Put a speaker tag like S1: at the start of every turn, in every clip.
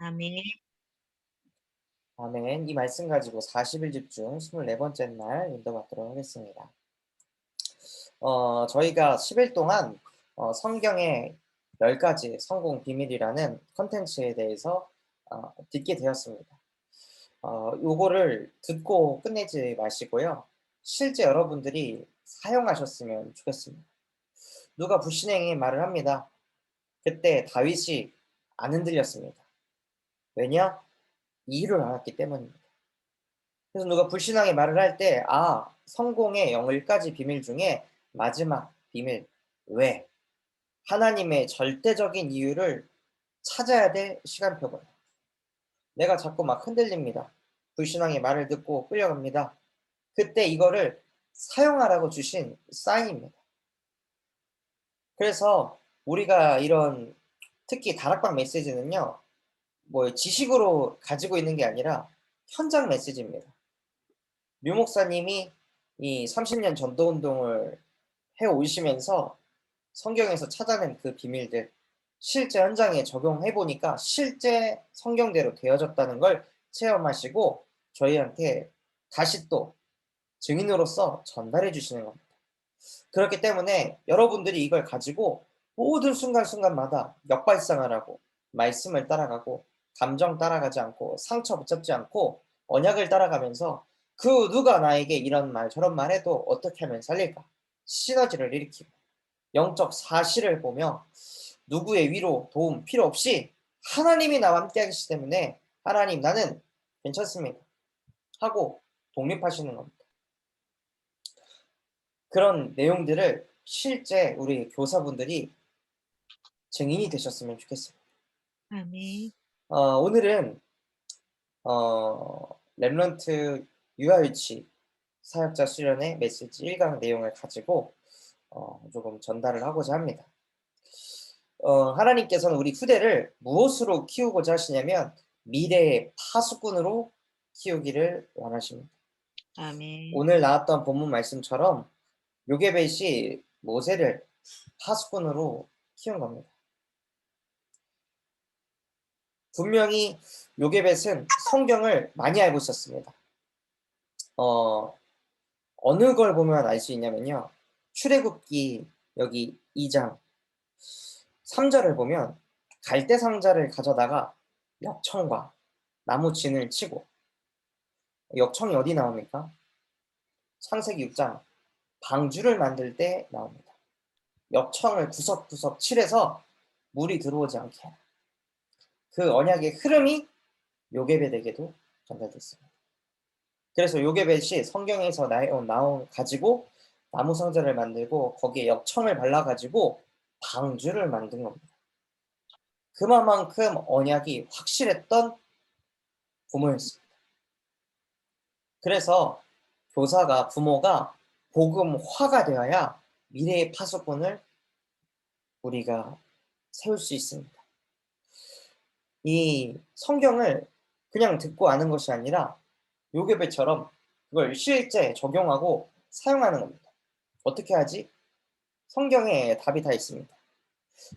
S1: 아멘.
S2: 아멘. 이 말씀 가지고 40일 집중 24번째 날 인도받도록 하겠습니다. 저희가 10일 동안 성경의 10가지 성공 비밀이라는 컨텐츠에 대해서 듣게 되었습니다. 요거를 듣고 끝내지 마시고요. 실제 여러분들이 사용하셨으면 좋겠습니다. 누가 불신행의 말을 합니다. 그때 다윗이 안 흔들렸습니다. 왜냐? 이유를 알았기 때문입니다. 그래서 누가 불신앙의 말을 할 때, 성공의 10가지 비밀 중에 마지막 비밀, 왜? 하나님의 절대적인 이유를 찾아야 될 시간표거든요. 내가 자꾸 막 흔들립니다. 불신앙의 말을 듣고 끌려갑니다. 그때 이거를 사용하라고 주신 사인입니다. 그래서 우리가 이런 특히 다락방 메시지는요, 뭐 지식으로 가지고 있는 게 아니라 현장 메시지입니다. 류 목사님이 이 30년 전도 운동을 해 오시면서 성경에서 찾아낸 그 비밀들 실제 현장에 적용해 보니까 실제 성경대로 되어졌다는 걸 체험하시고 저희한테 다시 또 증인으로서 전달해 주시는 겁니다. 그렇기 때문에 여러분들이 이걸 가지고 모든 순간순간마다 역발상을 하고 말씀을 따라가고 감정 따라가지 않고 상처 붙잡지 않고 언약을 따라가면서 그 누가 나에게 이런 말 저런 말 해도 어떻게 하면 살릴까? 시너지를 일으키고 영적 사실을 보며 누구의 위로 도움 필요 없이 하나님이 나와 함께 하시기 때문에 하나님 나는 괜찮습니다 하고 독립하시는 겁니다. 그런 내용들을 실제 우리 교사분들이 증인이 되셨으면 좋겠습니다.
S1: 아멘.
S2: 오늘은 렘넌트 유아유치 사역자 수련의 메시지 1강 내용을 가지고 조금 전달을 하고자 합니다. 하나님께서는 우리 후대를 무엇으로 키우고자 하시냐면 미래의 파수꾼으로 키우기를 원하십니다.
S1: 아멘.
S2: 오늘 나왔던 본문 말씀처럼 요게벳이 모세를 파수꾼으로 키운 겁니다. 분명히 요게벳은 성경을 많이 알고 있었습니다. 어, 어느 걸 보면 알 수 있냐면요. 출애굽기 여기 2장 3절을 보면 갈대 상자를 가져다가 역청과 나무 진을 치고 역청이 어디 나옵니까? 창세기 6장 방주를 만들 때 나옵니다. 역청을 구석구석 칠해서 물이 들어오지 않게 해라. 그 언약의 흐름이 요게벳에게도 전달됐습니다. 그래서 요게벳이 성경에서 나온 가지고 나무 상자를 만들고 거기에 역청을 발라가지고 방주를 만든 겁니다. 그만큼 언약이 확실했던 부모였습니다. 그래서 부모가 복음화가 되어야 미래의 파수꾼을 우리가 세울 수 있습니다. 이 성경을 그냥 듣고 아는 것이 아니라 요괴배처럼 그걸 실제 적용하고 사용하는 겁니다. 어떻게 하지? 성경에 답이 다 있습니다.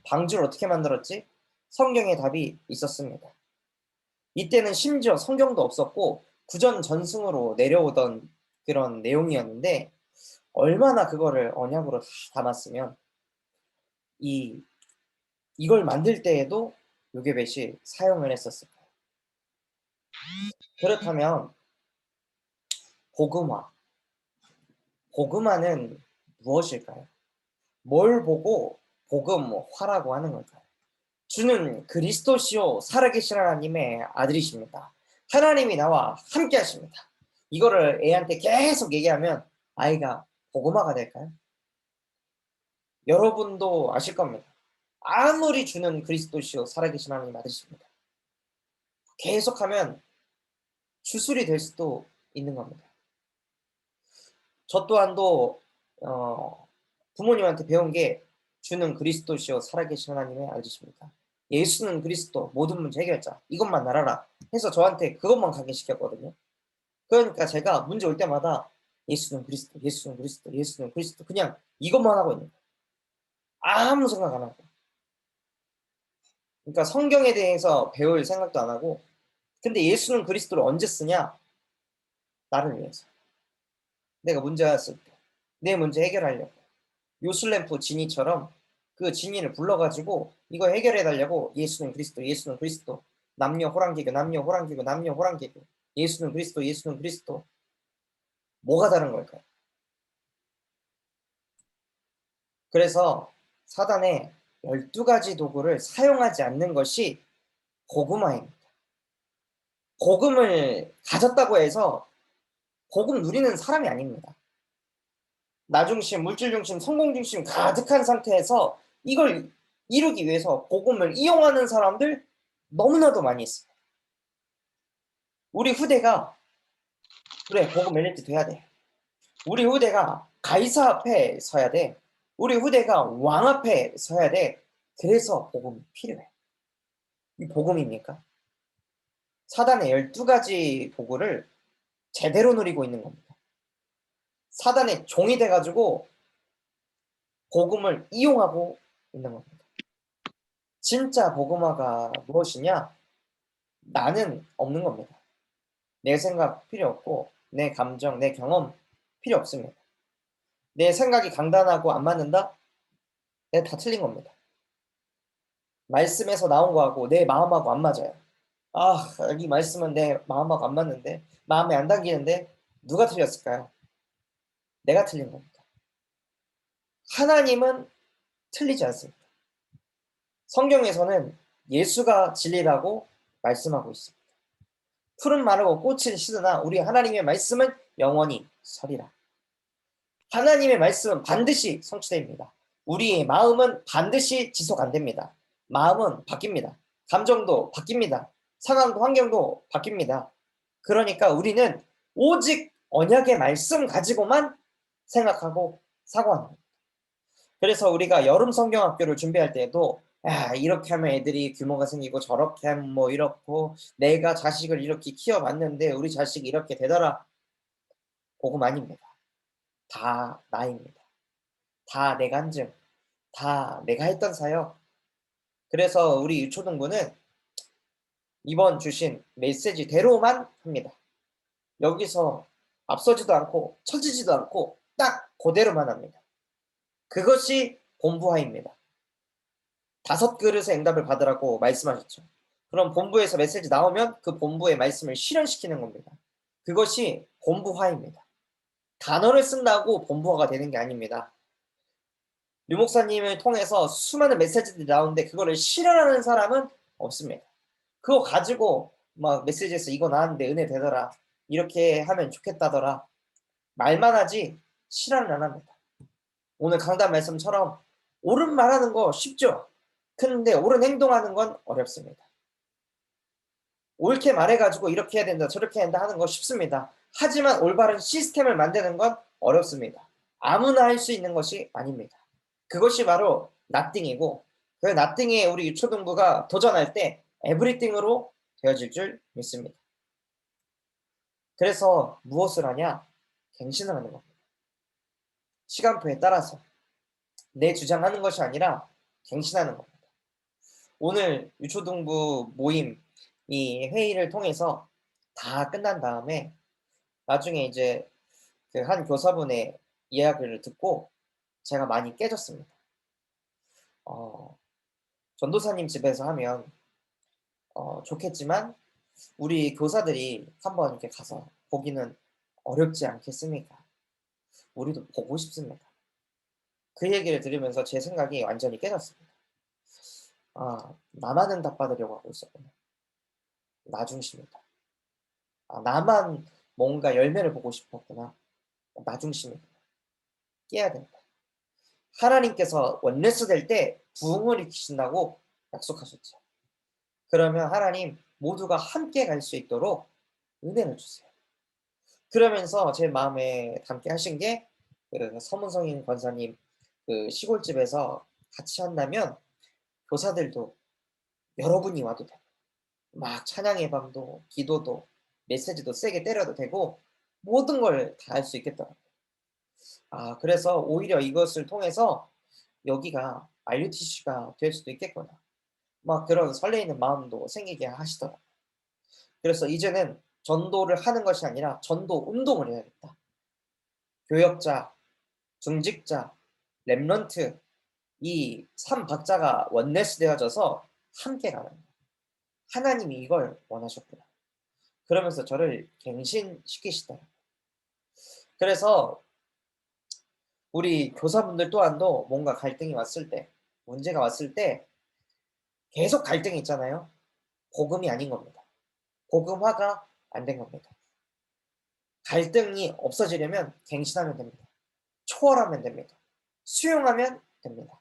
S2: 방주를 어떻게 만들었지? 성경에 답이 있었습니다. 이때는 심지어 성경도 없었고 구전 전승으로 내려오던 그런 내용이었는데 얼마나 그거를 언약으로 다 담았으면 이 이걸 만들 때에도 요괴벳이 사용을 했었을까요? 그렇다면 복음화, 복음화는 무엇일까요? 뭘 보고 복음화라고 하는 걸까요? 주는 그리스도시요 살아계신 하나님의 아들이십니다. 하나님이 나와 함께 하십니다. 이거를 애한테 계속 얘기하면 아이가 복음화가 될까요? 여러분도 아실 겁니다. 아무리 주는 그리스도시요 살아계신 하나님 아들이십니다. 계속하면 주술이 될 수도 있는 겁니다. 저 또한도 부모님한테 배운 게 주는 그리스도시요 살아계신 하나님의 아들이십니다. 예수는 그리스도 모든 문제 해결자 이것만 알아라 해서 저한테 그것만 강의시켰거든요. 그러니까 제가 문제 올 때마다 예수는 그리스도, 예수는 그리스도, 예수는 그리스도 그냥 이것만 하고 있는 거예요. 아무 생각 안 하고. 그러니까 성경에 대해서 배울 생각도 안 하고, 근데 예수는 그리스도를 언제 쓰냐? 나를 위해서. 내가 문제가 있을 때. 내 문제 해결하려고. 요술램프 지니처럼 그 지니를 불러가지고 이거 해결해 달라고 예수는 그리스도, 예수는 그리스도. 남녀 호랑개교, 남녀 호랑개교, 남녀 호랑개교. 예수는 그리스도, 예수는 그리스도. 뭐가 다른 걸까요? 그래서 사단의 12가지 도구를 사용하지 않는 것이 복음화입니다. 복음을 가졌다고 해서 복음 누리는 사람이 아닙니다. 나 중심, 물질 중심, 성공 중심 가득한 상태에서 이걸 이루기 위해서 복음을 이용하는 사람들 너무나도 많이 있습니다. 우리 후대가 그래 복음 엘리트 돼야 돼. 우리 후대가 가이사 앞에 서야 돼. 우리 후대가 왕 앞에 서야 돼. 그래서 복음이 필요해. 이 복음입니까? 사단의 12가지 도구를 제대로 누리고 있는 겁니다. 사단의 종이 돼가지고 복음을 이용하고 있는 겁니다. 진짜 복음화가 무엇이냐? 나는 없는 겁니다. 내 생각 필요 없고 내 감정, 내 경험 필요 없습니다. 내 생각이 강단하고 안 맞는다? 네, 다 틀린 겁니다. 말씀에서 나온 거하고 내 마음하고 안 맞아요. 아, 이 말씀은 내 마음하고 안 맞는데, 마음에 안 당기는데 누가 틀렸을까요? 내가 틀린 겁니다. 하나님은 틀리지 않습니다. 성경에서는 예수가 진리라고 말씀하고 있습니다. 풀은 마르고 꽃은 시드나 우리 하나님의 말씀은 영원히 서리라. 하나님의 말씀은 반드시 성취됩니다. 우리의 마음은 반드시 지속 안 됩니다. 마음은 바뀝니다. 감정도 바뀝니다. 상황도 환경도 바뀝니다. 그러니까 우리는 오직 언약의 말씀 가지고만 생각하고 사고하는 겁니다. 그래서 우리가 여름 성경학교를 준비할 때에도 야, 이렇게 하면 애들이 규모가 생기고 저렇게 하면 뭐 이렇고 내가 자식을 이렇게 키워봤는데 우리 자식이 이렇게 되더라. 복음 아닙니다. 다 나입니다. 다 내 간증, 다 내가 했던 사역. 그래서 우리 유초등부는 이번 주신 메시지대로만 합니다. 여기서 앞서지도 않고 처지지도 않고 딱 그대로만 합니다. 그것이 본부화입니다. 5그릇의 응답을 받으라고 말씀하셨죠. 그럼 본부에서 메시지 나오면 그 본부의 말씀을 실현시키는 겁니다. 그것이 본부화입니다. 단어를 쓴다고 본부화가 되는 게 아닙니다. 류 목사님을 통해서 수많은 메시지들이 나오는데 그거를 실현하는 사람은 없습니다. 그거 가지고 막 메시지에서 이거 나왔는데 은혜 되더라. 이렇게 하면 좋겠다더라. 말만 하지 실현을 안 합니다. 오늘 강단 말씀처럼 옳은 말하는 거 쉽죠. 근데 옳은 행동하는 건 어렵습니다. 옳게 말해가지고 이렇게 해야 된다 저렇게 해야 된다 하는 거 쉽습니다. 하지만 올바른 시스템을 만드는 건 어렵습니다. 아무나 할 수 있는 것이 아닙니다. 그것이 바로 나띵이고 그 나띵에 우리 유초등부가 도전할 때 에브리띵으로 되어질 줄 믿습니다. 그래서 무엇을 하냐? 갱신을 하는 겁니다. 시간표에 따라서 내 주장하는 것이 아니라 갱신하는 겁니다. 오늘 유초등부 모임 이 회의를 통해서 다 끝난 다음에 나중에 이제 그 한 교사분의 이야기를 듣고 제가 많이 깨졌습니다. 전도사님 집에서 하면 좋겠지만 우리 교사들이 한번 이렇게 가서 보기는 어렵지 않겠습니까? 우리도 보고 싶습니다. 그 얘기를 들으면서 제 생각이 완전히 깨졌습니다. 아, 나만은 답 받으려고 하고 있었구나. 나 중심이다. 아, 나만 뭔가 열매를 보고 싶었구나. 나 중심이구나. 깨야 된다. 하나님께서 원네스 될 때 부흥을 일으키신다고 약속하셨죠. 그러면 하나님 모두가 함께 갈 수 있도록 은혜를 주세요. 그러면서 제 마음에 담게 하신 게 그 서문성인 권사님 그 시골집에서 같이 한다면 교사들도 여러분이 와도 되고 막 찬양의 밤도 기도도 메시지도 세게 때려도 되고 모든 걸 다 할 수 있겠더라고요. 아, 그래서 오히려 이것을 통해서 여기가 RUTC가 될 수도 있겠구나. 막 그런 설레이는 마음도 생기게 하시더라고요. 그래서 이제는 전도를 하는 것이 아니라 전도 운동을 해야겠다. 교역자, 중직자, 렘넌트 이 3박자가 원네스 되어져서 함께 가는 거예요. 하나님이 이걸 원하셨구나. 그러면서 저를 갱신시키시더라고요. 그래서 우리 교사분들 또한도 뭔가 갈등이 왔을 때, 문제가 왔을 때 계속 갈등이 있잖아요. 복음이 아닌 겁니다. 복음화가 안 된 겁니다. 갈등이 없어지려면 갱신하면 됩니다. 초월하면 됩니다. 수용하면 됩니다.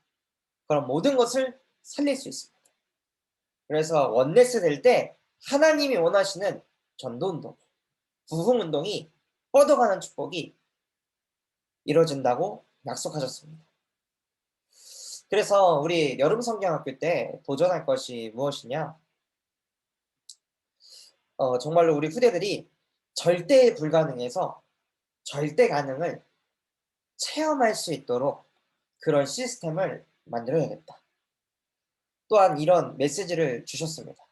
S2: 그럼 모든 것을 살릴 수 있습니다. 그래서 원네스 될 때 하나님이 원하시는 전도운동, 부흥운동이 뻗어가는 축복이 이루어진다고 약속하셨습니다. 그래서 우리 여름 성경학교 때 도전할 것이 무엇이냐? 정말로 우리 후대들이 절대 불가능에서 절대 가능을 체험할 수 있도록 그런 시스템을 만들어야겠다. 또한 이런 메시지를 주셨습니다.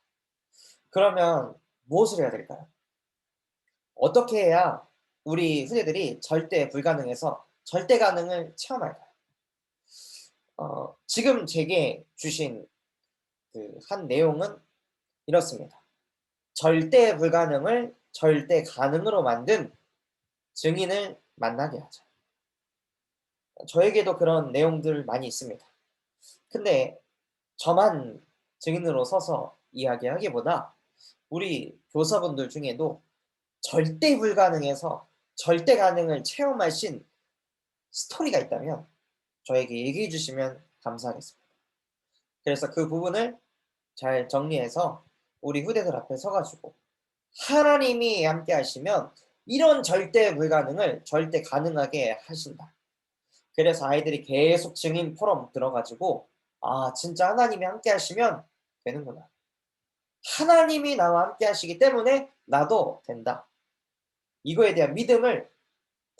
S2: 그러면 무엇을 해야 될까요? 어떻게 해야 우리 후대들이 절대 불가능에서 절대 가능을 체험할까요? 지금 제게 주신 그 한 내용은 이렇습니다. 절대 불가능을 절대 가능으로 만든 증인을 만나게 하자. 저에게도 그런 내용들 많이 있습니다. 근데 저만 증인으로 서서 이야기하기보다 우리 교사분들 중에도 절대 불가능에서 절대 가능을 체험하신 스토리가 있다면 저에게 얘기해 주시면 감사하겠습니다. 그래서 그 부분을 잘 정리해서 우리 후대들 앞에 서 가지고 하나님이 함께 하시면 이런 절대 불가능을 절대 가능하게 하신다. 그래서 아이들이 계속 증인 포럼 들어 가지고 '아 진짜 하나님이 함께 하시면 되는구나. 하나님이 나와 함께 하시기 때문에 나도 된다.' 이거에 대한 믿음을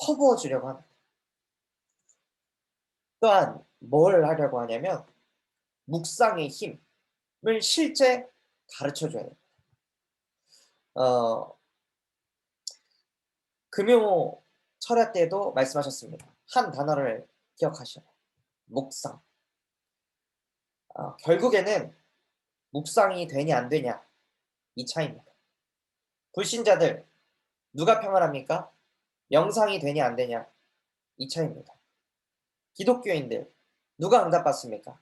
S2: 퍼부어 주려고 합니다. 또한 뭘 하려고 하냐면 묵상의 힘을 실제 가르쳐 줘야 돼요. 어 금요 철야 때도 말씀하셨습니다. 한 단어를 기억하셔야 돼요. 묵상. 결국에는 묵상이 되냐 안 되냐 이 차이입니다. 불신자들 누가 평안합니까? 명상이 되냐 안 되냐 이 차이입니다. 기독교인들 누가 응답받습니까?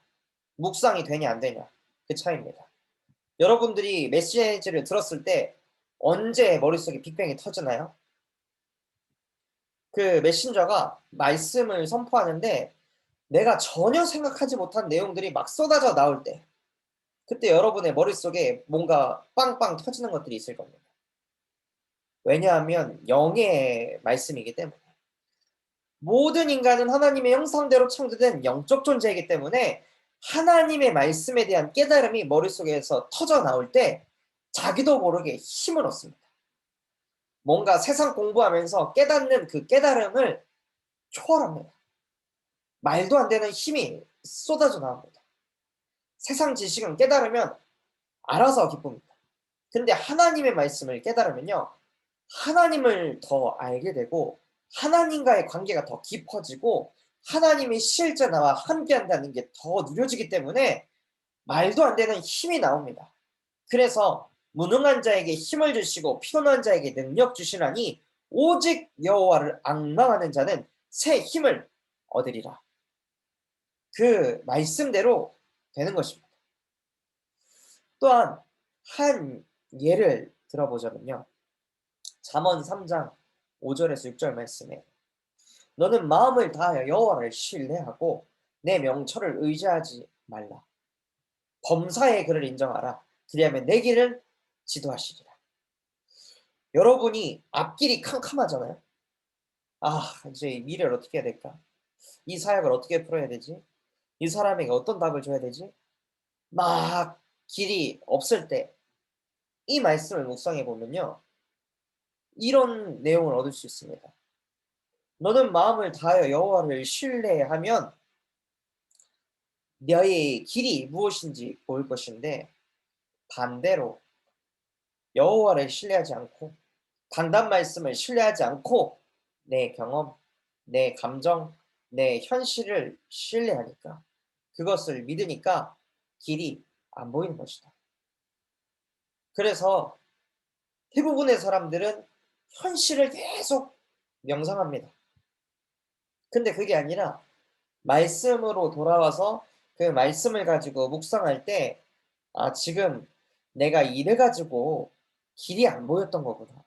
S2: 묵상이 되냐 안 되냐 그 차이입니다. 여러분들이 메시지를 들었을 때 언제 머릿속에 빅뱅이 터지나요? 그 메신저가 말씀을 선포하는데 내가 전혀 생각하지 못한 내용들이 막 쏟아져 나올 때 그때 여러분의 머릿속에 뭔가 빵빵 터지는 것들이 있을 겁니다. 왜냐하면 영의 말씀이기 때문에. 모든 인간은 하나님의 형상대로 창조된 영적 존재이기 때문에 하나님의 말씀에 대한 깨달음이 머릿속에서 터져 나올 때 자기도 모르게 힘을 얻습니다. 뭔가 세상 공부하면서 깨닫는 그 깨달음을 초월합니다. 말도 안 되는 힘이 쏟아져 나옵니다. 세상 지식은 깨달으면 알아서 기쁩니다. 근데 하나님의 말씀을 깨달으면요. 하나님을 더 알게 되고 하나님과의 관계가 더 깊어지고 하나님이 실제 나와 함께한다는 게 더 누려지기 때문에 말도 안 되는 힘이 나옵니다. 그래서 무능한 자에게 힘을 주시고 피곤한 자에게 능력 주시나니 오직 여호와를 앙망하는 자는 새 힘을 얻으리라. 그 말씀대로 되는 것입니다. 또한 한 예를 들어보자면요. 잠언 3장 5절에서 6절 말씀에 너는 마음을 다하여 여호와를 신뢰하고 내 명철을 의지하지 말라. 범사의 그를 인정하라. 그리하면 내 길을 지도하시리라. 여러분이 앞길이 캄캄하잖아요. 이제 미래를 어떻게 해야 될까? 이 사역을 어떻게 풀어야 되지? 이 사람에게 어떤 답을 줘야 되지? 막 길이 없을 때 이 말씀을 묵상해 보면요. 이런 내용을 얻을 수 있습니다. 너는 마음을 다하여 여호와를 신뢰하면 너의 길이 무엇인지 보일 것인데 반대로 여호와를 신뢰하지 않고 단단 말씀을 신뢰하지 않고 내 경험, 내 감정, 내 현실을 신뢰하니까 그것을 믿으니까 길이 안 보이는 것이다. 그래서 대부분의 사람들은 현실을 계속 명상합니다. 근데 그게 아니라 말씀으로 돌아와서 그 말씀을 가지고 묵상할 때 '아 지금 내가 이래 가지고 길이 안 보였던 거구나.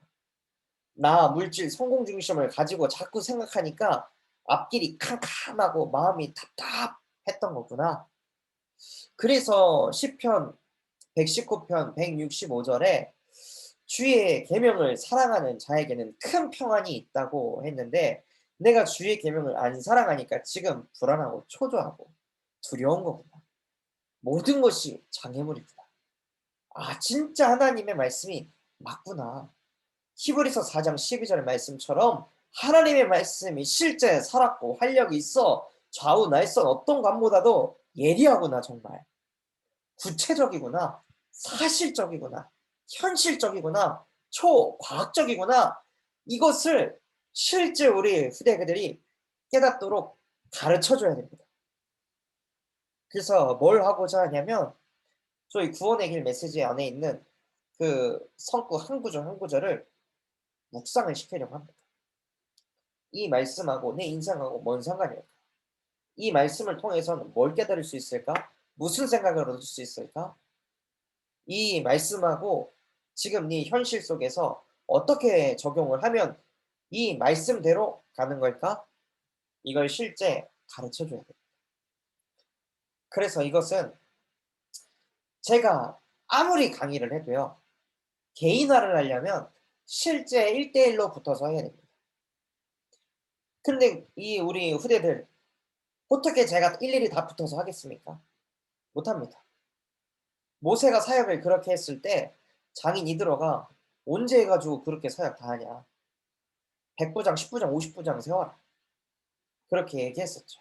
S2: 나 물질 성공 중심을 가지고 자꾸 생각하니까 앞길이 캄캄하고 마음이 답답했던 거구나.' 그래서 시편 119편 165절에 주의 계명을 사랑하는 자에게는 큰 평안이 있다고 했는데 내가 주의 계명을 안 사랑하니까 지금 불안하고 초조하고 두려운 거구나. 모든 것이 장애물이구나. 아 진짜 하나님의 말씀이 맞구나. 히브리서 4장 12절 말씀처럼 하나님의 말씀이 실제 살았고 활력이 있어 좌우 날선 어떤 감보다도 예리하구나 정말. 구체적이구나. 사실적이구나. 현실적이구나. 초과학적이구나. 이것을 실제 우리 후대들이 깨닫도록 가르쳐 줘야 됩니다. 그래서 뭘 하고자 하냐면 저희 구원의 길 메시지 안에 있는 그 성구 한 구절 한 구절을 묵상을 시키려고 합니다. 이 말씀하고 내 인생하고 뭔 상관일까? 이 말씀을 통해서는 뭘 깨달을 수 있을까? 무슨 생각을 얻을 수 있을까? 이 말씀하고 지금 네 현실 속에서 어떻게 적용을 하면 이 말씀대로 가는 걸까? 이걸 실제 가르쳐 줘야 돼요. 그래서 이것은 제가 아무리 강의를 해도요. 개인화를 하려면 실제 1대1로 붙어서 해야 됩니다. 근데 이 우리 후대들 어떻게 제가 일일이 다 붙어서 하겠습니까? 못합니다. 모세가 사역을 그렇게 했을 때 장인 이드로가 언제 해 가지고 그렇게 사역 다 하냐. 100부장, 10부장, 50부장 세워라. 그렇게 얘기했었죠.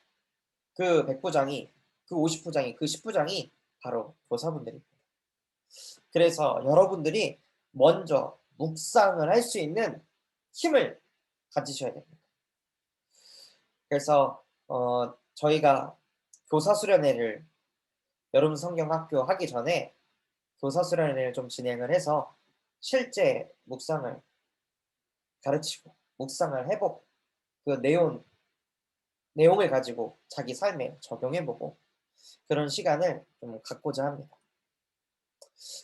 S2: 그 100부장이 그 50부장이 그 10부장이 바로 교사분들입니다. 그래서 여러분들이 먼저 묵상을 할 수 있는 힘을 가지셔야 됩니다. 그래서 저희가 교사 수련회를 여름 성경학교 하기 전에 교사 수련회를 좀 진행을 해서 실제 묵상을 가르치고 묵상을 해 보고 그 내용을 가지고 자기 삶에 적용해 보고 그런 시간을 좀 갖고자 합니다.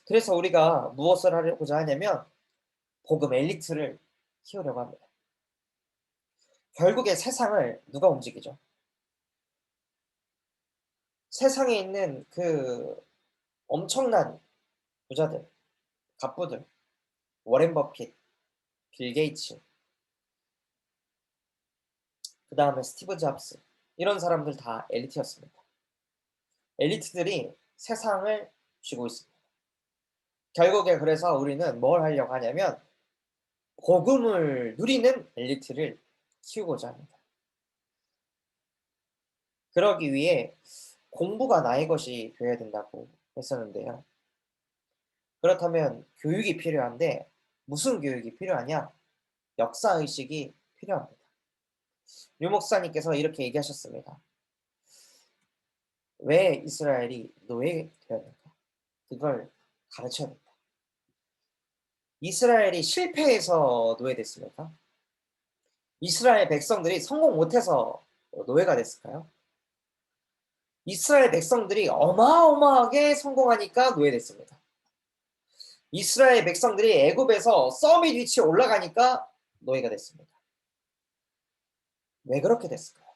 S2: 그래서 우리가 무엇을 하려고자 하냐면 복음 엘리트를 키우려고 합니다. 결국에 세상을 누가 움직이죠? 세상에 있는 그 엄청난 부자들, 갑부들, 워렌 버핏, 빌 게이츠, 그다음에 스티브 잡스 이런 사람들 다 엘리트였습니다. 엘리트들이 세상을 쥐고 있습니다. 결국에 그래서 우리는 뭘 하려고 하냐면 복음을 누리는 엘리트를 키우고자 합니다. 그러기 위해 공부가 나의 것이 되어야 된다고 했었는데요. 그렇다면 교육이 필요한데 무슨 교육이 필요하냐? 역사의식이 필요합니다. 유 목사님께서 이렇게 얘기하셨습니다. 왜 이스라엘이 노예되었는가? 그걸 가르쳐야 된다. 이스라엘이 실패해서 노예됐습니까? 이스라엘 백성들이 성공 못해서 노예가 됐을까요? 이스라엘 백성들이 어마어마하게 성공하니까 노예됐습니다. 이스라엘 백성들이 애굽에서 서밋 위치에 올라가니까 노예가 됐습니다. 왜 그렇게 됐을까요?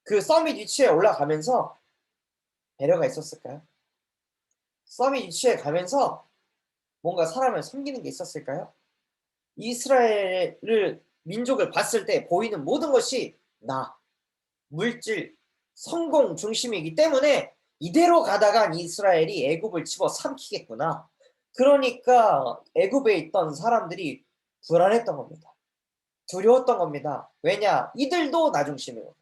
S2: 그 서밋 위치에 올라가면서 배려가 있었을까요? 서밋 위치에 가면서 뭔가 사람을 섬기는 게 있었을까요? 이스라엘을 민족을 봤을 때 보이는 모든 것이 나, 물질, 성공 중심이기 때문에 이대로 가다간 이스라엘이 애굽을 집어삼키겠구나. 그러니까 애굽에 있던 사람들이 불안했던 겁니다. 두려웠던 겁니다. 왜냐? 이들도 나 중심이고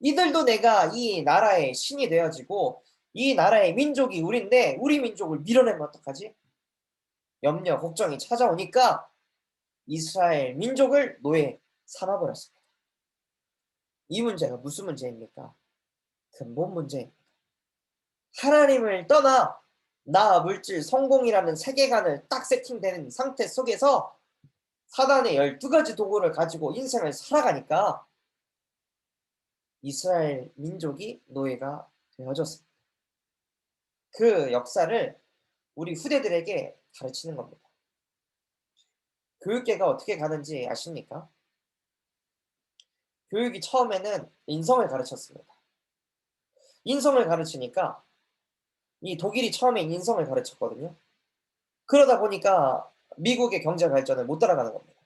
S2: 이들도 내가 이 나라의 신이 되어지고 이 나라의 민족이 우리인데 우리 민족을 밀어내면 어떡하지? 염려, 걱정이 찾아오니까 이스라엘 민족을 노예 삼아버렸습니다. 이 문제가 무슨 문제입니까? 근본 문제입니다. 하나님을 떠나 나, 물질, 성공이라는 세계관을 딱 세팅되는 상태 속에서 사단의 12가지 도구를 가지고 인생을 살아가니까 이스라엘 민족이 노예가 되어졌습니다. 그 역사를 우리 후대들에게 가르치는 겁니다. 교육계가 어떻게 가는지 아십니까? 교육이 처음에는 인성을 가르쳤습니다. 인성을 가르치니까 이 독일이 처음에 인성을 가르쳤거든요. 그러다 보니까 미국의 경제 발전을 못 따라가는 겁니다.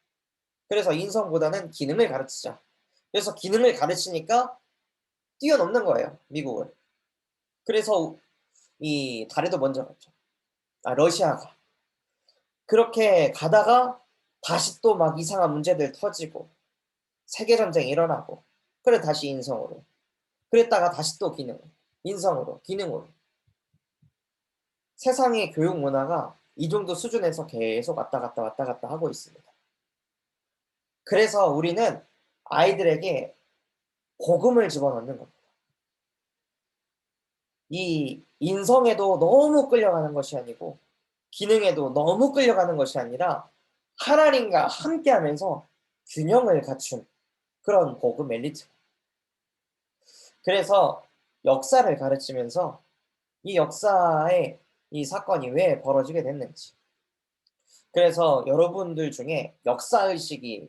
S2: 그래서 인성보다는 기능을 가르치자. 그래서 기능을 가르치니까 뛰어넘는 거예요, 미국을. 그래서 이 달에도 먼저 갔죠. 러시아가. 그렇게 가다가 다시 또 막 이상한 문제들 터지고 세계 전쟁이 일어나고 그래 다시 인성으로. 그랬다가 다시 또 기능, 인성으로, 기능으로. 세상의 교육 문화가 이 정도 수준에서 계속 왔다 갔다 왔다 갔다 하고 있습니다. 그래서 우리는 아이들에게 복음을 집어넣는 겁니다. 이 인성에도 너무 끌려가는 것이 아니고 기능에도 너무 끌려가는 것이 아니라 하나님과 함께하면서 균형을 갖춘 그런 복음 엘리트. 그래서 역사를 가르치면서 이 역사에 이 사건이 왜 벌어지게 됐는지. 그래서 여러분들 중에 역사의식이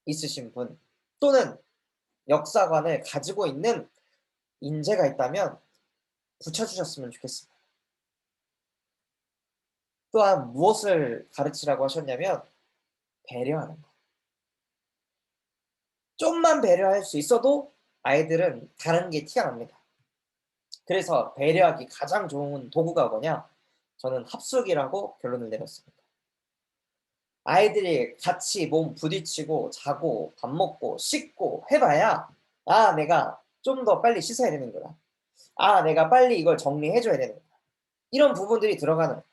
S2: 있으신 분 또는 역사관을 가지고 있는 인재가 있다면 붙여주셨으면 좋겠습니다. 또한 무엇을 가르치라고 하셨냐면 배려하는 거. 좀만 배려할 수 있어도 아이들은 다른 게 티가 납니다. 그래서 배려하기 가장 좋은 도구가 뭐냐? 저는 합숙이라고 결론을 내렸습니다. 아이들이 같이 몸 부딪히고 자고 밥 먹고 씻고 해봐야 내가 좀 더 빨리 씻어야 되는구나. 내가 빨리 이걸 정리해 줘야 되는구나. 이런 부분들이 들어가는 거예요.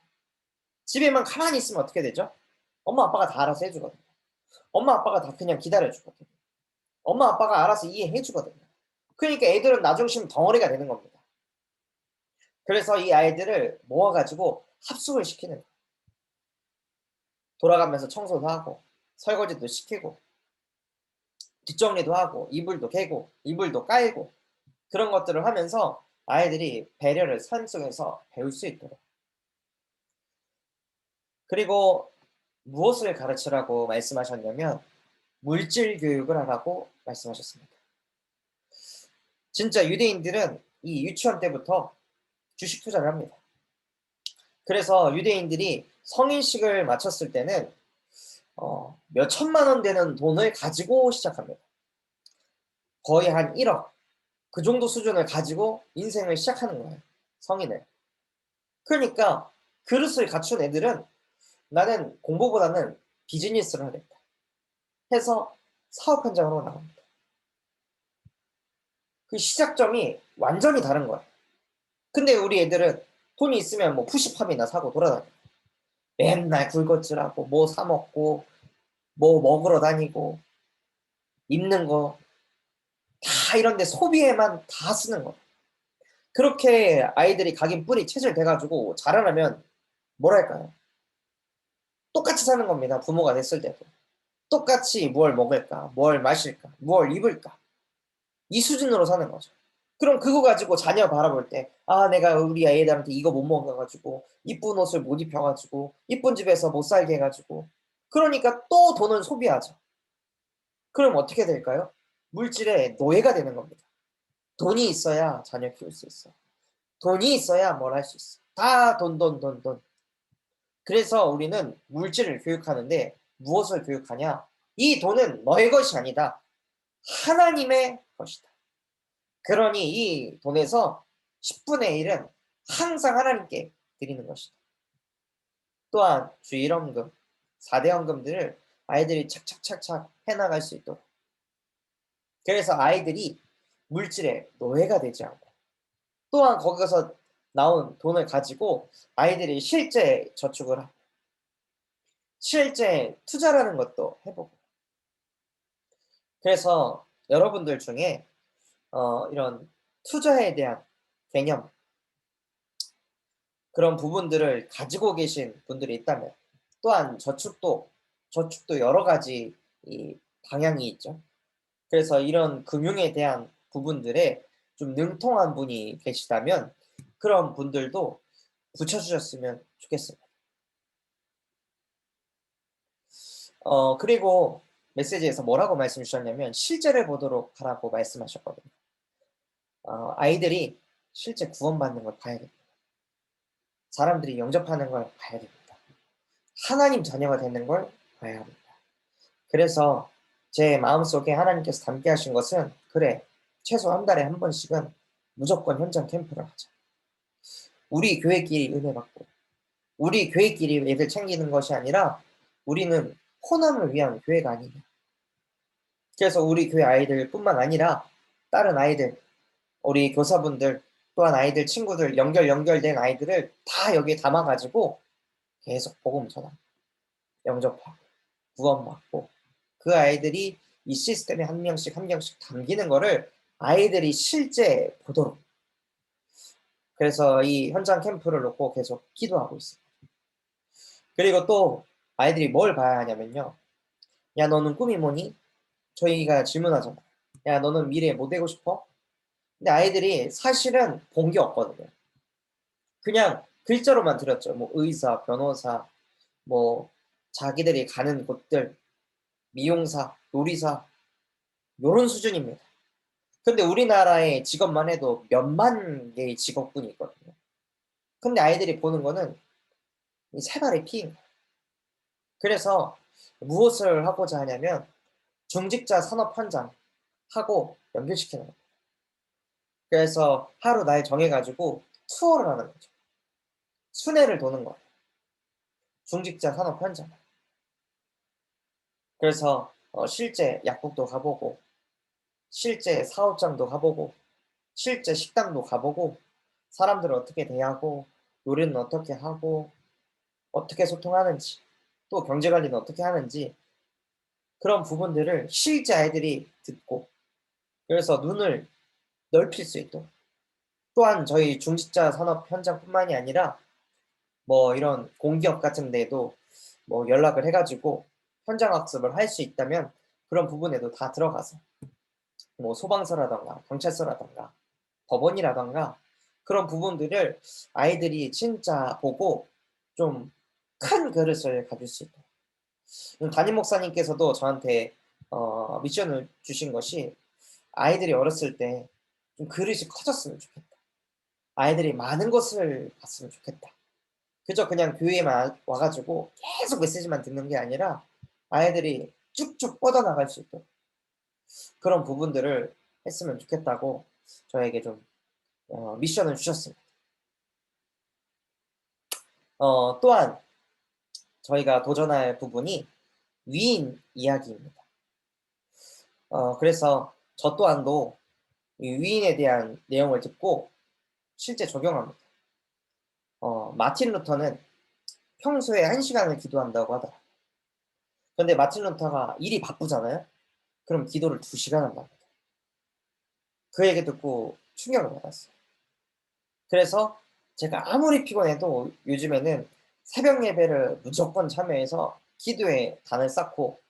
S2: 집에만 가만히 있으면 어떻게 되죠? 엄마 아빠가 다 알아서 해 주거든요. 엄마 아빠가 다 그냥 기다려 주거든요. 엄마 아빠가 알아서 이해해 주거든요. 그러니까 애들은 나 중심 덩어리가 되는 겁니다. 그래서 이 아이들을 모아 가지고 합숙을 시키는 거예요. 돌아가면서 청소도 하고 설거지도 시키고 뒷정리도 하고 이불도 개고 이불도 깔고 그런 것들을 하면서 아이들이 배려를 삶 속에서 배울 수 있도록. 그리고 무엇을 가르치라고 말씀하셨냐면 물질 교육을 하라고 말씀하셨습니다. 진짜 유대인들은 이 유치원 때부터 주식 투자를 합니다. 그래서 유대인들이 성인식을 마쳤을 때는 몇 천만 원 되는 돈을 가지고 시작합니다. 거의 한 1억 그 정도 수준을 가지고 인생을 시작하는 거예요. 성인을. 그러니까 그릇을 갖춘 애들은 나는 공부보다는 비즈니스를 하겠다 해서 사업 현장으로 나갑니다. 그 시작점이 완전히 다른 거예요. 근데 우리 애들은 돈이 있으면 뭐 푸시팝이나 사고 돌아다녀요. 맨날 굴것질하고 뭐 사 먹고 뭐 먹으러 다니고 입는 거 다 이런 데 소비에만 다 쓰는 거예요. 그렇게 아이들이 각인 뿌리 체질돼 가지고 자라나면 뭐랄까요? 똑같이 사는 겁니다. 부모가 됐을 때도. 똑같이 뭘 먹을까? 뭘 마실까? 뭘 입을까? 이 수준으로 사는 거죠. 그럼 그거 가지고 자녀 바라볼 때 내가 우리 애들한테 이거 못 먹어 가지고 이쁜 옷을 못 입혀 가지고 이쁜 집에서 못 살게 해 가지고 그러니까 또 돈을 소비하죠. 그럼 어떻게 될까요? 물질의 노예가 되는 겁니다. 돈이 있어야 자녀 키울 수 있어. 돈이 있어야 뭘 할 수 있어. 다 돈, 돈, 돈, 돈. 그래서 우리는 물질을 교육하는데 무엇을 교육하냐? 이 돈은 너의 것이 아니다. 하나님의 것이다. 그러니 이 돈에서 10분의 1은 항상 하나님께 드리는 것이다. 또한 주일헌금, 4대 헌금들을 아이들이 착착착착 해나갈 수 있도록. 그래서 아이들이 물질의 노예가 되지 않고 또한 거기서 나온 돈을 가지고 아이들이 실제 저축을 하고 실제 투자라는 것도 해 보고 그래서 여러분들 중에 이런 투자에 대한 개념 그런 부분들을 가지고 계신 분들이 있다면 또한 저축도 여러 가지 이 방향이 있죠. 그래서 이런 금융에 대한 부분들에 좀 능통한 분이 계시다면 그런 분들도 붙여 주셨으면 좋겠습니다. 그리고 메시지에서 뭐라고 말씀 주셨냐면 실제를 보도록 하라고 말씀하셨거든요. 아이들이 실제 구원받는 걸 봐야 됩니다. 사람들이 영접하는 걸 봐야 됩니다. 하나님 자녀가 되는 걸 봐야 합니다. 그래서 제 마음속에 하나님께서 담게 하신 것은 '그래 최소 한 달에 한 번씩은 무조건 현장 캠프를 하자. 우리 교회끼리 은혜 받고 우리 교회끼리 애들 챙기는 것이 아니라 우리는 호남을 위한 교회가 아니냐. 그래서 우리 교회 아이들뿐만 아니라 다른 아이들, 우리 교사분들 또한 아이들 친구들 연결된 아이들을 다 여기에 담아 가지고 계속 복음 전하고 영접하고 구원받고 그 아이들이 이 시스템에 한 명씩 한 명씩 담기는 거를 아이들이 실제 보도록 그래서 이 현장 캠프를 놓고 계속 기도하고 있어요. 그리고 또 아이들이 뭘 봐야 하냐면요. "야 너는 꿈이 뭐니?" 저희가 질문하잖아요. "야 너는 미래에 뭐 되고 싶어?" 근데 아이들이 사실은 본 게 없거든요. 그냥 글자로만 들었죠. 뭐 의사, 변호사, 뭐 자기들이 가는 곳들, 미용사, 요리사 요런 수준입니다. 근데 우리나라의 직업만 해도 몇만 개의 직업군이 있거든요. 근데 아이들이 보는 거는 이 세 발의 피인 거예요. 그래서 무엇을 하고자 하냐면 중직자 산업 현장하고 연결시키는 거예요. 그래서 하루 날 정해 가지고 투어를 하는 거죠. 순회를 도는 거예요. 중직자 산업 현장. 그래서 실제 약국도 가 보고 실제 사업장도 가 보고 실제 식당도 가 보고 사람들을 어떻게 대하고 요리는 어떻게 하고 어떻게 소통하는지 또 경제 관리는 어떻게 하는지 그런 부분들을 실제 아이들이 듣고 그래서 눈을 넓힐 수 있도록 또한 저희 중직자 산업 현장뿐만이 아니라 뭐 이런 공기업 같은 데도 뭐 연락을 해 가지고 현장 학습을 할 수 있다면 그런 부분에도 다 들어가서 뭐 소방서라든가 경찰서라든가 법원이라든가 그런 부분들을 아이들이 진짜 보고 좀 큰 그릇을 가질 수 있도록 담임 목사님께서도 저한테 미션을 주신 것이 아이들이 어렸을 때 좀 그릇이 커졌으면 좋겠다. 아이들이 많은 것을 봤으면 좋겠다. 그저 그냥 교회에만 와 가지고 계속 메시지만 듣는 게 아니라 아이들이 쭉쭉 뻗어나갈 수 있도록 그런 부분들을 했으면 좋겠다고 저에게 좀 미션을 주셨습니다. 또한 저희가 도전할 부분이 위인 이야기입니다. 그래서 저 또한도 이 위인에 대한 내용을 듣고 실제 적용합니다. 마틴 루터는 평소에 1시간을 기도한다고 하더라고요. 근데 마틴 루터가 일이 바쁘잖아요. 그럼 기도를 2시간 한답니다. 그 얘기 듣고 충격을 받았어요. 그래서 제가 아무리 피곤해도 요즘에는 새벽 예배를 무조건 참여해서 기도에 단을 쌓고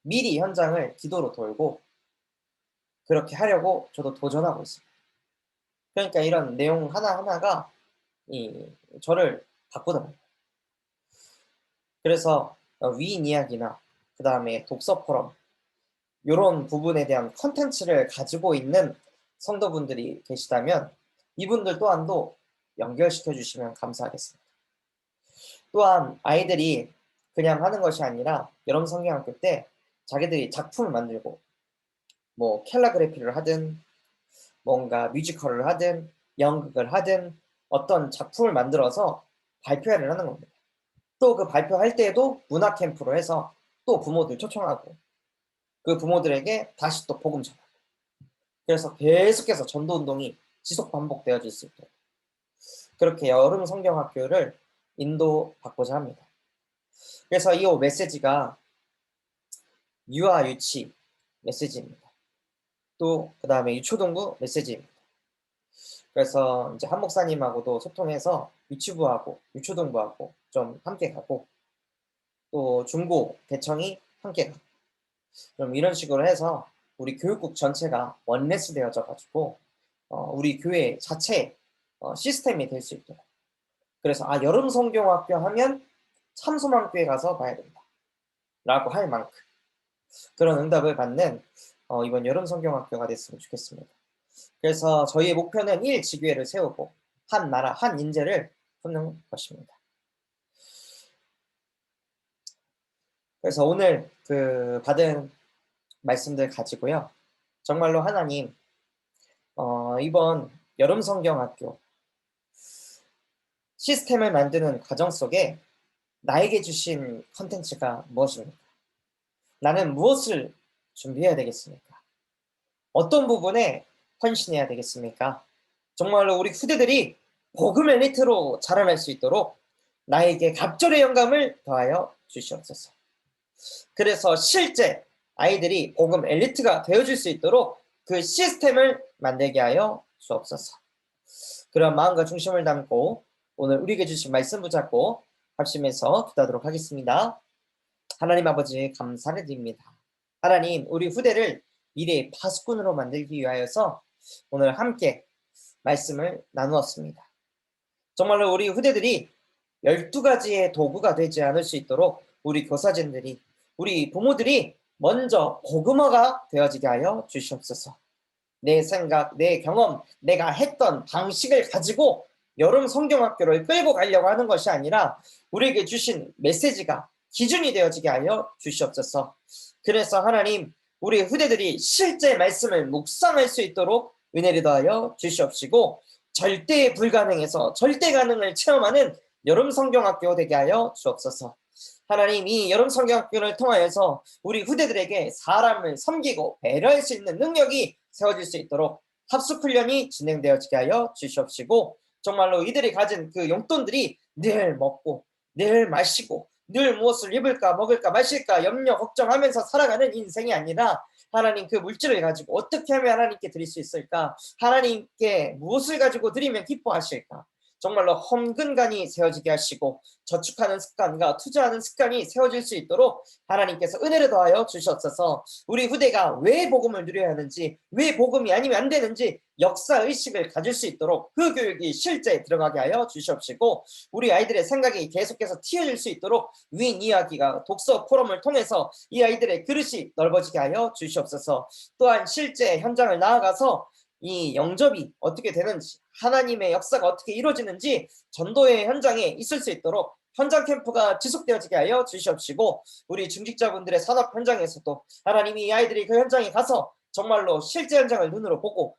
S2: 미리 현장을 기도로 돌고 그렇게 하려고 저도 도전하고 있습니다. 그러니까 이런 내용 하나하나가 이 저를 바꾸더라고요. 그래서 위인 이야기나 그다음에 독서 포럼 요런 부분에 대한 콘텐츠를 가지고 있는 성도분들이 계시다면 이분들 또한도 연결시켜 주시면 감사하겠습니다. 또한 아이들이 그냥 하는 것이 아니라 여름 성경학교 때 자기들이 작품을 만들고 뭐 캘리그래피를 하든 뭔가 뮤지컬을 하든 연극을 하든 어떤 작품을 만들어서 발표회를 하는 겁니다. 또 그 발표할 때에도 문화 캠프로 해서 또 부모들 초청하고 그 부모들에게 다시 또 복음 전하고 그래서 계속해서 전도 운동이 지속 반복되어질 수 있도록 그렇게 여름 성경학교를 인도받고자 합니다. 그래서 이 메시지가 유아 유치 메시지입니다. 또 그다음에 유초등부 메시지입니다. 그래서 이제 한 목사님하고도 소통해서 유치부하고 유초등부하고 좀 함께 가고 또 중고 개청이 함께 가고 좀 이런 식으로 해서 우리 교육국 전체가 원네스 되어져 가지고 우리 교회 자체 시스템이 될 수 있도록 그래서 여름 성경학교 하면 참소망교회 가서 봐야 된다라고 할 만큼 그런 응답을 받는 이번 여름 성경학교가 됐으면 좋겠습니다. 그래서 저희의 목표는 1지교회를 세우고 한 나라 한 인재를 품는 것입니다. 그래서 오늘 그 받은 말씀들 가지고요. 정말로 하나님 이번 여름 성경학교 시스템을 만드는 과정 속에 나에게 주신 컨텐츠가 무엇입니까? 나는 무엇을 준비해야 되겠습니까? 어떤 부분에 헌신해야 되겠습니까? 정말로 우리 후대들이 복음 엘리트로 자라날 수 있도록 나에게 갑절의 영감을 더하여 주시옵소서. 그래서 실제 아이들이 복음 엘리트가 되어줄 수 있도록 그 시스템을 만들게 하여 주옵소서. 그런 마음과 중심을 담고 오늘 우리에게 주신 말씀 붙잡고 합심해서 기도하도록 하겠습니다. 하나님 아버지 감사를 드립니다. 하나님 우리 후대를 미래의 파수꾼으로 만들기 위하여서 오늘 함께 말씀을 나누었습니다. 정말로 우리 후대들이 12가지의 도구가 되지 않을 수 있도록 우리 교사진들이 우리 부모들이 먼저 복음화가 되어지게 하여 주시옵소서. 내 생각, 내 경험, 내가 했던 방식을 가지고 여름 성경학교를 끌고 가려고 하는 것이 아니라 우리에게 주신 메시지가 기준이 되어지게 하여 주시옵소서. 그래서 하나님 우리 후대들이 실제 말씀을 묵상할 수 있도록 은혜를 더하여 주시옵시고 절대 불가능해서 절대 가능을 체험하는 여름 성경학교 되게 하여 주옵소서. 하나님 이 여름 성경학교를 통하여서 우리 후대들에게 사람을 섬기고 배려할 수 있는 능력이 세워질 수 있도록 합숙 훈련이 진행되어지게 하여 주시옵시고 정말로 이들이 가진 그 용돈들이 늘 먹고 늘 마시고 늘 무엇을 입을까 먹을까 마실까 염려 걱정하면서 살아가는 인생이 아니라 하나님 그 물질을 가지고 어떻게 하면 하나님께 드릴 수 있을까? 하나님께 무엇을 가지고 드리면 기뻐하실까? 정말로 헌근간이 세워지게 하시고 저축하는 습관과 투자하는 습관이 세워질 수 있도록 하나님께서 은혜를 더하여 주셨어서 우리 후대가 왜 복음을 누려야 하는지 왜 복음이 아니면 안 되는지 역사의식을 가질 수 있도록 그 교육이 실제에 들어가게 하여 주시옵시고 우리 아이들의 생각이 계속해서 튀어질 수 있도록 위인 이야기가 독서 포럼을 통해서 이 아이들의 그릇이 넓어지게 하여 주시옵소서. 또한 실제 현장을 나아가서 이 영접이 어떻게 되는지 하나님의 역사가 어떻게 이루어지는지 전도의 현장에 있을 수 있도록 현장 캠프가 지속되어지게 하여 주시옵시고 우리 중직자분들의 산업 현장에서도 하나님이 이 아이들이 그 현장에 가서 정말로 실제 현장을 눈으로 보고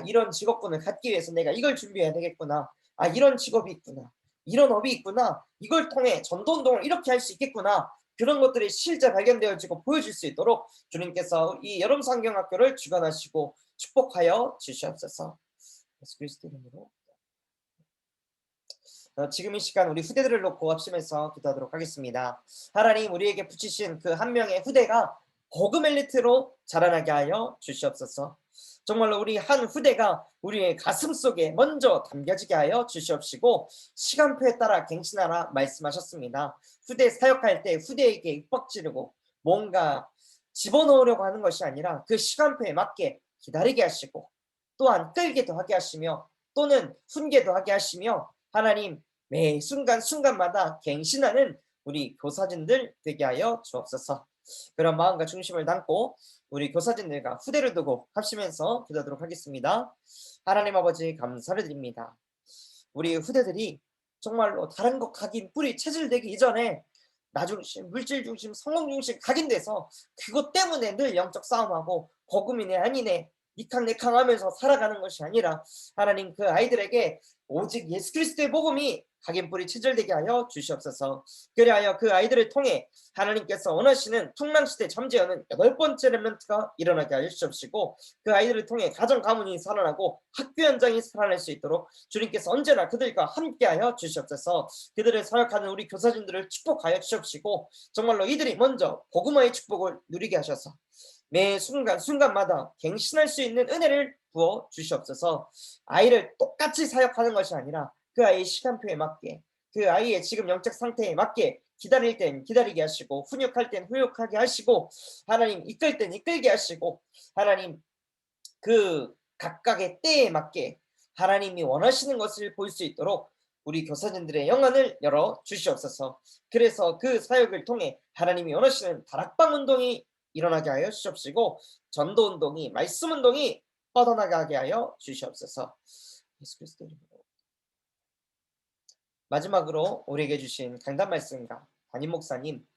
S2: 이런 직업군을 갖기 위해서 내가 이걸 준비해야 되겠구나. 이런 직업이 있구나. 이런 업이 있구나. 이걸 통해 전도운동을 이렇게 할 수 있겠구나. 그런 것들이 실제 발견되어지고 보여질 수 있도록 주님께서 이 여름 성경학교를 주관하시고 축복하여 주시옵소서. 예수 그리스도 이름으로 지금 이 시간 우리 후대들을 놓고 합심해서 기도하도록 하겠습니다. 하나님 우리에게 붙이신 그 한 명의 후대가 복음 엘리트로 자라나게 하여 주시옵소서. 정말로 우리 한 후대가 우리의 가슴 속에 먼저 담겨지게 하여 주시옵시고 시간표에 따라 갱신하라 말씀하셨습니다. 후대 사역할 때 후대에게 윽박 지르고 뭔가 집어넣으려고 하는 것이 아니라 그 시간표에 맞게 기다리게 하시고 또한 끌게도 하게 하시며 또는 훈계도 하게 하시며 하나님 매 순간순간마다 갱신하는 우리 교사진들 되게 하여 주옵소서. 그런 마음과 중심을 담고 우리 교사진들과 후대를 두고 합심해서 기도하도록 하겠습니다. 하나님 아버지 감사를 드립니다. 우리 후대들이 정말로 다른 것 각인 뿌리 체질되기 이전에 나 중심, 물질 중심, 성공 중심 각인돼서 그것 때문에 늘 영적 싸움하고 복음이네 아니네 니캉니캉하면서 살아가는 것이 아니라 하나님 그 아이들에게 오직 예수 그리스도의 복음이 각인뿌리 체질되게 하여 주시옵소서. 그리하여 그 아이들을 통해 하나님께서 원하시는 풍랑시대 잠재우는 8번째 렘넌트가 일어나게 하여 주시옵시고, 그 아이들을 통해 가정 가문이 살아나고 학교 현장이 살아날 수 있도록 주님께서 언제나 그들과 함께하여 주시옵소서. 그들을 사역하는 우리 교사진들을 축복하여 주시옵시고, 정말로 이들이 먼저 복음화의 축복을 누리게 하셔서 매 순간 순간마다 갱신할 수 있는 은혜를 부어 주시옵소서. 아이를 똑같이 사역하는 것이 아니라 그 아이의 시간표에 맞게, 그 아이의 지금 영적 상태에 맞게 기다릴 땐 기다리게 하시고, 훈육할 땐 훈육하게 하시고, 하나님 이끌 땐 이끌게 하시고, 하나님 그 각각의 때에 맞게 하나님이 원하시는 것을 볼 수 있도록 우리 교사진들의 영안을 열어 주시옵소서. 그래서 그 사역을 통해 하나님이 원하시는 다락방 운동이 일어나게 하여 주시옵시고, 전도 운동이, 말씀 운동이 뻗어나가게 하여 주시옵소서. 예수 그리스도 이름으로. 마지막으로 우리에게 주신 강단 말씀과 담임 목사님,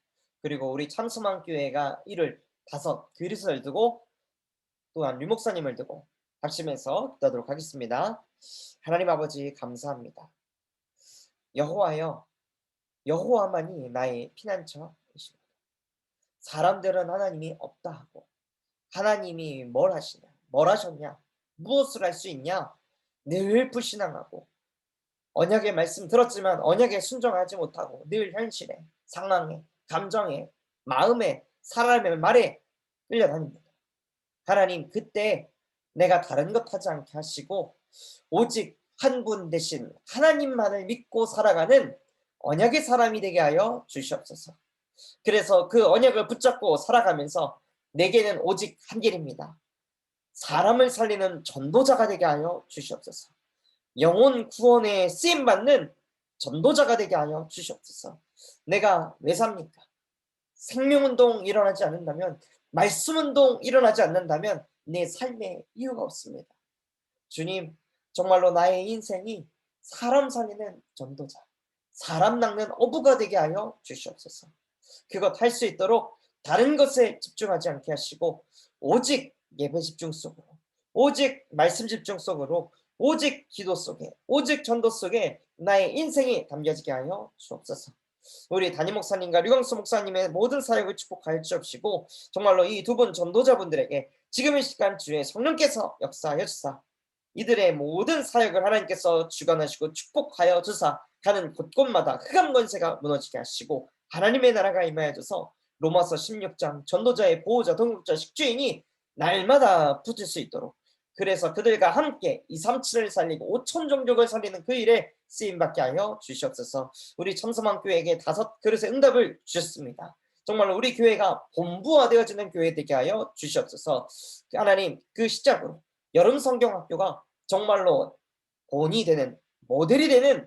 S2: 그리고 우리 참소망 교회가 이를 5 그릇을 두고 또한 류 목사님을 두고 합심해서 기도하도록 하겠습니다. 하나님 아버지 감사합니다. 여호와여, 여호와만이 나의 피난처이십니다. 사람들은 하나님이 없다 하고, 하나님이 뭘 하시냐, 뭘 하셨냐, 무엇을 할 수 있냐, 늘 불신앙하고, 언약의 말씀 들었지만 언약에 순종하지 못하고 늘 현실에, 상황에, 감정에, 마음에, 사람의 말에 끌려다닙니다. 하나님, 그때 내가 다른 것 하지 않게 하시고 오직 한 분 대신 하나님만을 믿고 살아가는 언약의 사람이 되게 하여 주시옵소서. 그래서 그 언약을 붙잡고 살아가면서 내게는 오직 한 길입니다. 사람을 살리는 전도자가 되게 하여 주시옵소서. 영혼 구원에 쓰임받는 전도자가 되게 하여 주시옵소서. 내가 왜 삽니까? 생명운동 일어나지 않는다면, 말씀운동 일어나지 않는다면 내 삶에 이유가 없습니다. 주님, 정말로 나의 인생이 사람 살리는 전도자, 사람 낚는 어부가 되게 하여 주시옵소서. 그것 할 수 있도록 다른 것에 집중하지 않게 하시고 오직 예배 집중 속으로, 오직 말씀 집중 속으로, 오직 기도 속에, 오직 전도 속에 나의 인생이 담겨지게 하여 주옵소서. 우리 담임 목사님과 류광수 목사님의 모든 사역을 축복하여 주옵시고, 정말로 이 2분 전도자분들에게 지금 이 시간 주의 성령께서 역사하여 주사 이들의 모든 사역을 하나님께서 주관하시고 축복하여 주사 가는 곳곳마다 흑암 권세가 무너지게 하시고 하나님의 나라가 임하여져서 로마서 16장 전도자의 보호자 동역자 식주인이 날마다 붙을 수 있도록, 그래서 그들과 함께 237을 살리고 5천 종족을 살리는 그 일에 쓰임받게 하여 주시옵소서. 우리 첨서만 교회에게 5 그릇의 응답을 주셨습니다. 정말로 우리 교회가 본부화되어지는 교회 되게 하여 주시옵소서. 하나님, 그 시작으로 여름 성경학교가 정말로 본이 되는, 모델이 되는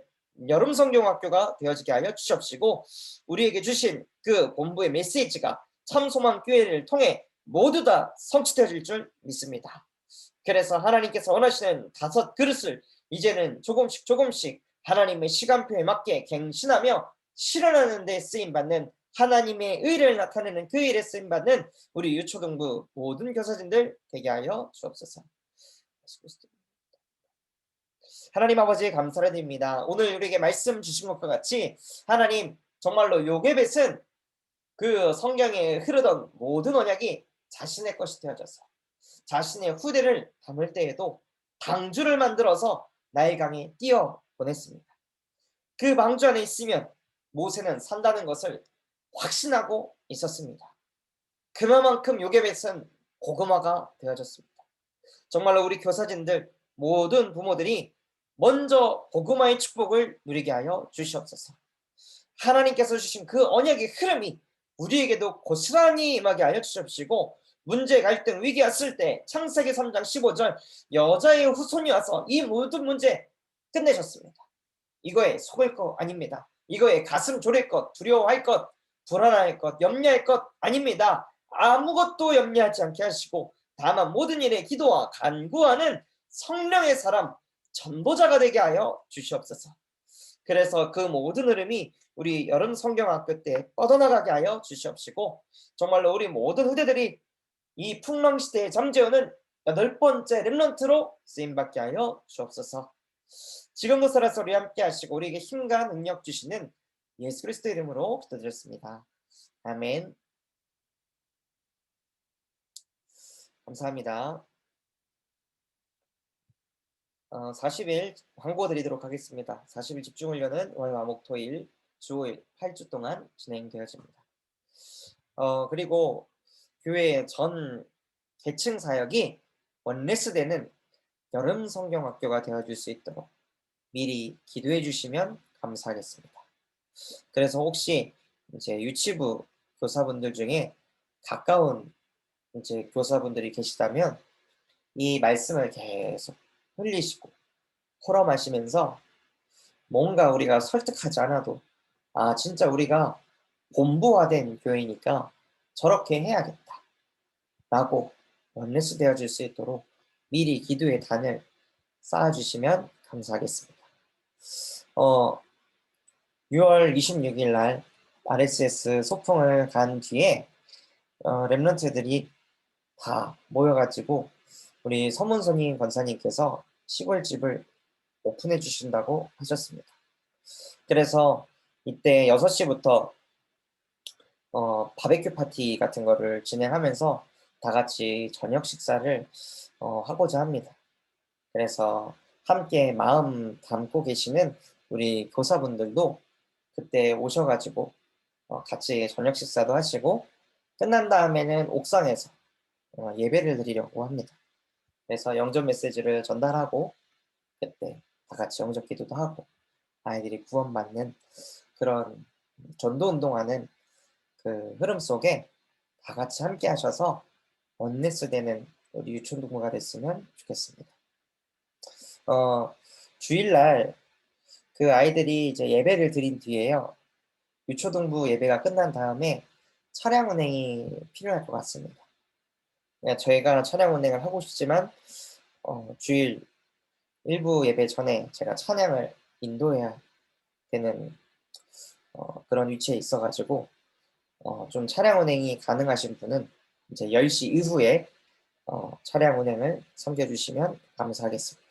S2: 여름 성경학교가 되어지게 하여 주시옵시고, 우리에게 주신 그 본부의 메시지가 참소망 교회를 통해 모두 다 성취되어질 줄 믿습니다. 그래서 하나님께서 원하시는 5 그릇을 이제는 조금씩 조금씩 하나님의 시간표에 맞게 갱신하며 실현하는 데 쓰임받는, 하나님의 의를 나타내는 그 일에 쓰임받는 우리 유초등부 모든 교사진들 되게 하여 주옵소서. 하나님 아버지 감사를 드립니다. 오늘 우리에게 말씀 주신 것과 같이 하나님, 정말로 요게벳은 그 성경에 흐르던 모든 언약이 자신의 것이 되어져서 자신의 후대를 담을 때에도 방주를 만들어서 나일강에 띄어 보냈습니다. 그 방주 안에 있으면 모세는 산다는 것을 확신하고 있었습니다. 그만큼 요게벳은 고구마가 되어졌습니다. 정말로 우리 교사진들 모든 부모들이 먼저 고구마의 축복을 누리게 하여 주시옵소서. 하나님께서 주신 그 언약의 흐름이 우리에게도 고스란히 임하게 하여 주시옵시고, 문제, 갈등, 위기 왔을 때 창세기 3장 15절 여자의 후손이 와서 이 모든 문제 끝내셨습니다. 이거에 속을 것 아닙니다. 이거에 가슴 졸일 것, 두려워할 것, 불안할 것, 염려할 것 아닙니다. 아무것도 염려하지 않게 하시고 다만 모든 일에 기도와 간구하는 성령의 사람, 전도자가 되게 하여 주시옵소서. 그래서 그 모든 흐름이 우리 여름 성경학교 때 뻗어나가게 하여 주시옵시고, 정말로 우리 모든 후대들이 이 풍랑시대에 잠재우는 여덟 번째 렘넌트로 쓰임받게 하여 주옵소서. 지금도 살아서 우리 함께 하시고 우리에게 힘과 능력 주시는 예수 그리스도 이름으로 기도드렸습니다. 아멘. 감사합니다. 40일 광고 드리도록 하겠습니다. 40일 집중훈련은 월, 화, 목, 토일, 주 5일 8주 동안 진행되어집니다. 그리고 교회의 전 계층 사역이 원레스되는 여름 성경학교가 되어줄 수 있도록 미리 기도해 주시면 감사하겠습니다. 그래서 혹시 이제 유치부 교사분들 중에 가까운 이제 교사분들이 계시다면 이 말씀을 계속 흘리시고 호럼하시면서 뭔가 우리가 설득하지 않아도 아 진짜 우리가 본부화된 교회니까 저렇게 해야겠다 라고 원리스 되어질 수 있도록 미리 기도의 단을 쌓아주시면 감사하겠습니다. 6월 26일 날 RSS 소풍을 간 뒤에 랩런트들이 다 모여가지고 우리 서문선임 권사님께서 시골집을 오픈해 주신다고 하셨습니다. 그래서 이때 6시부터 바베큐 파티 같은 거를 진행하면서 다 같이 저녁 식사를 하고자 합니다. 그래서 함께 마음 담고 계시는 우리 교사분들도 그때 오셔가지고 같이 저녁 식사도 하시고 끝난 다음에는 옥상에서 예배를 드리려고 합니다. 그래서 영접 메시지를 전달하고 그때 다 같이 영접 기도도 하고 아이들이 구원받는 그런 전도 운동하는 그 흐름 속에 다 같이 함께 하셔서 원네스 되는 우리 유치원 동무가 됐으면 좋겠습니다. 주일날 그 아이들이 이제 예배를 드린 뒤에요. 유초등부 예배가 끝난 다음에 차량 운행이 필요할 것 같습니다. 저희가 차량 운행을 하고 싶지만 주일 일부 예배 전에 제가 찬양을 인도해야 되는 그런 위치에 있어가지고 좀 차량 운행이 가능하신 분은 이제 10시 이후에 차량 운행을 섬겨주시면 감사하겠습니다.